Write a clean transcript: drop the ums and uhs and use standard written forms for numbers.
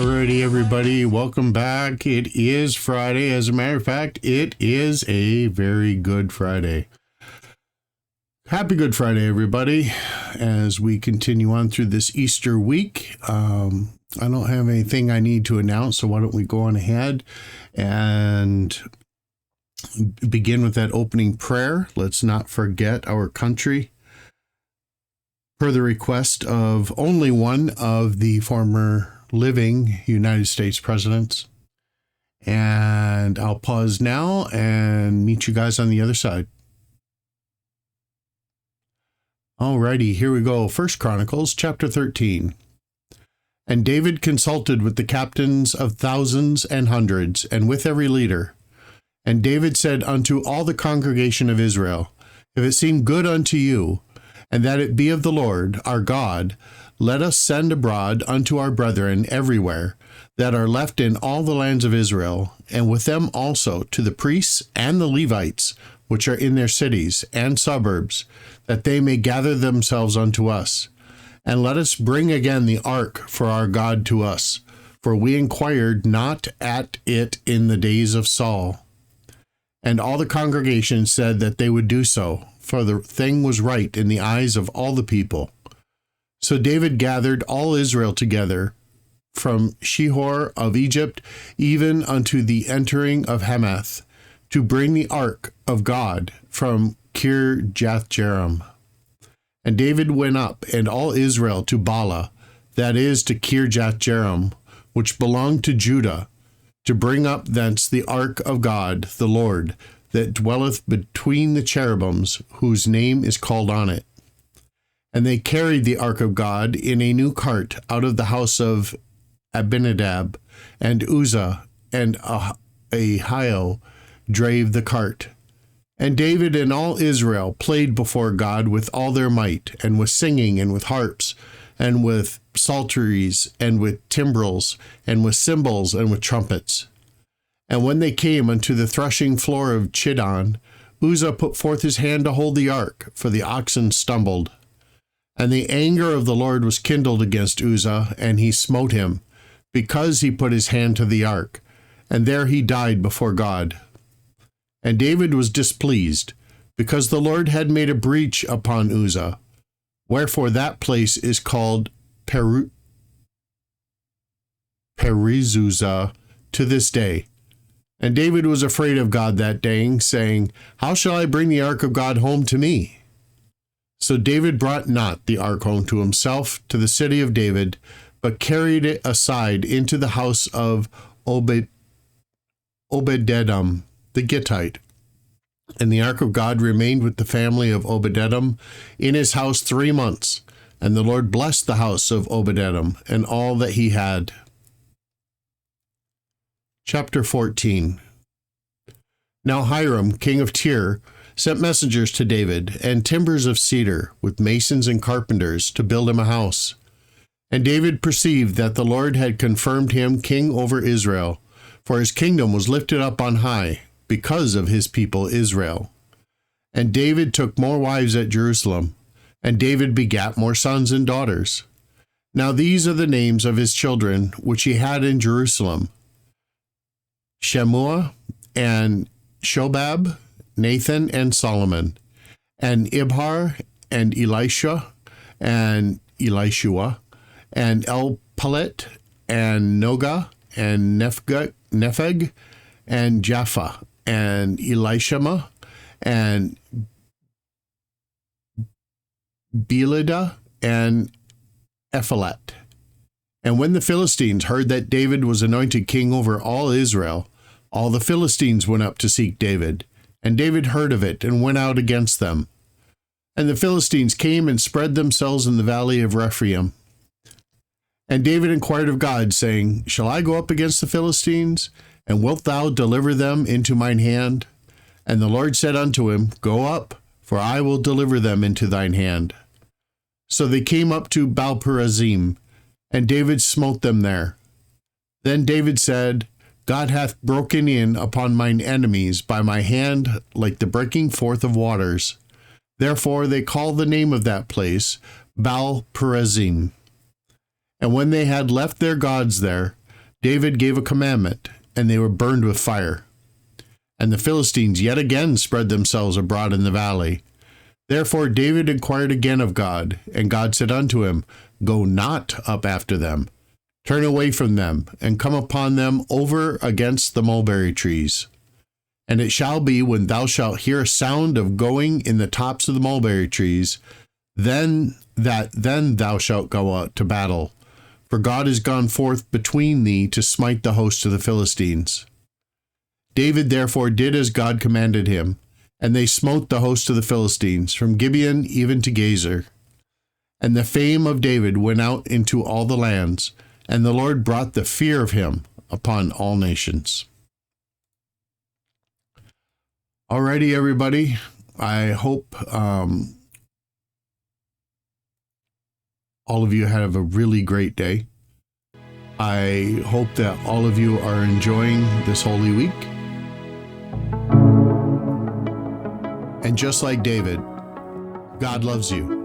Alrighty, everybody, welcome back. It is Friday. As a matter of fact, it is a very good Friday. Happy Good Friday, everybody, as we continue on through this Easter week. I don't have anything I need to announce, so why don't we go on ahead and begin with that opening prayer. Let's not forget our country. Per the request of only one of the former living United States presidents. And I'll pause now and meet you guys on the other side. Alrighty, here we go. 1 Chronicles chapter 13. And David consulted with the captains of thousands and hundreds, and with every leader. And David said unto all the congregation of Israel, If it seem good unto you, and that it be of the Lord our God, let us send abroad unto our brethren everywhere that are left in all the lands of Israel, and with them also to the priests and the Levites, which are in their cities and suburbs, that they may gather themselves unto us. And let us bring again the ark for our God to us, for we inquired not at it in the days of Saul. And all the congregation said that they would do so, for the thing was right in the eyes of all the people. So David gathered all Israel together from Shihor of Egypt even unto the entering of Hamath, to bring the ark of God from Kirjathjearim. And David went up, and all Israel, to Bala, that is, to Kirjathjearim, which belonged to Judah, to bring up thence the ark of God, the Lord, that dwelleth between the cherubims, whose name is called on it. And they carried the ark of God in a new cart out of the house of Abinadab, and Uzzah and Ahio drave the cart. And David and all Israel played before God with all their might, and with singing, and with harps, and with psalteries, and with timbrels, and with cymbals, and with trumpets. And when they came unto the threshing floor of Chidon, Uzzah put forth his hand to hold the ark, for the oxen stumbled. And the anger of the Lord was kindled against Uzzah, and he smote him, because he put his hand to the ark, and there he died before God. And David was displeased, because the Lord had made a breach upon Uzzah. Wherefore that place is called Perizuzah to this day. And David was afraid of God that day, saying, How shall I bring the ark of God home to me? So David brought not the ark home to himself to the city of David, but carried it aside into the house of Obed-Edom the Gittite. And the ark of God remained with the family of Obed-Edom in his house 3 months. And the Lord blessed the house of Obed-Edom and all that he had. Chapter 14. Now Hiram, king of Tyre, sent messengers to David, and timbers of cedar, with masons and carpenters, to build him a house. And David perceived that the Lord had confirmed him king over Israel, for his kingdom was lifted up on high, because of his people Israel. And David took more wives at Jerusalem, and David begat more sons and daughters. Now these are the names of his children, which he had in Jerusalem: Shemua, and Shobab, Nathan, and Solomon, and Ibhar, and Elisha, and Elishua, and Elpalet, and Noga, and Nepheg, and Jaffa, and Elishama, and Belida, and Ephalet. And when the Philistines heard that David was anointed king over all Israel, all the Philistines went up to seek David. And David heard of it, and went out against them. And the Philistines came and spread themselves in the valley of Rephaim. And David inquired of God, saying, Shall I go up against the Philistines? And wilt thou deliver them into mine hand? And the Lord said unto him, Go up, for I will deliver them into thine hand. So they came up to Baal-perazim, and David smote them there. Then David said, God hath broken in upon mine enemies by my hand like the breaking forth of waters. Therefore they call the name of that place Baal-perazim. And when they had left their gods there, David gave a commandment, and they were burned with fire. And the Philistines yet again spread themselves abroad in the valley. Therefore David inquired again of God, and God said unto him, Go not up after them. Turn away from them, and come upon them over against the mulberry trees. And it shall be, when thou shalt hear a sound of going in the tops of the mulberry trees, then thou shalt go out to battle. For God is gone forth between thee to smite the host of the Philistines. David therefore did as God commanded him, and they smote the host of the Philistines, from Gibeon even to Gezer. And the fame of David went out into all the lands, and the Lord brought the fear of him upon all nations. Alrighty, everybody. I hope all of you have a really great day. I hope that all of you are enjoying this Holy Week. And just like David, God loves you.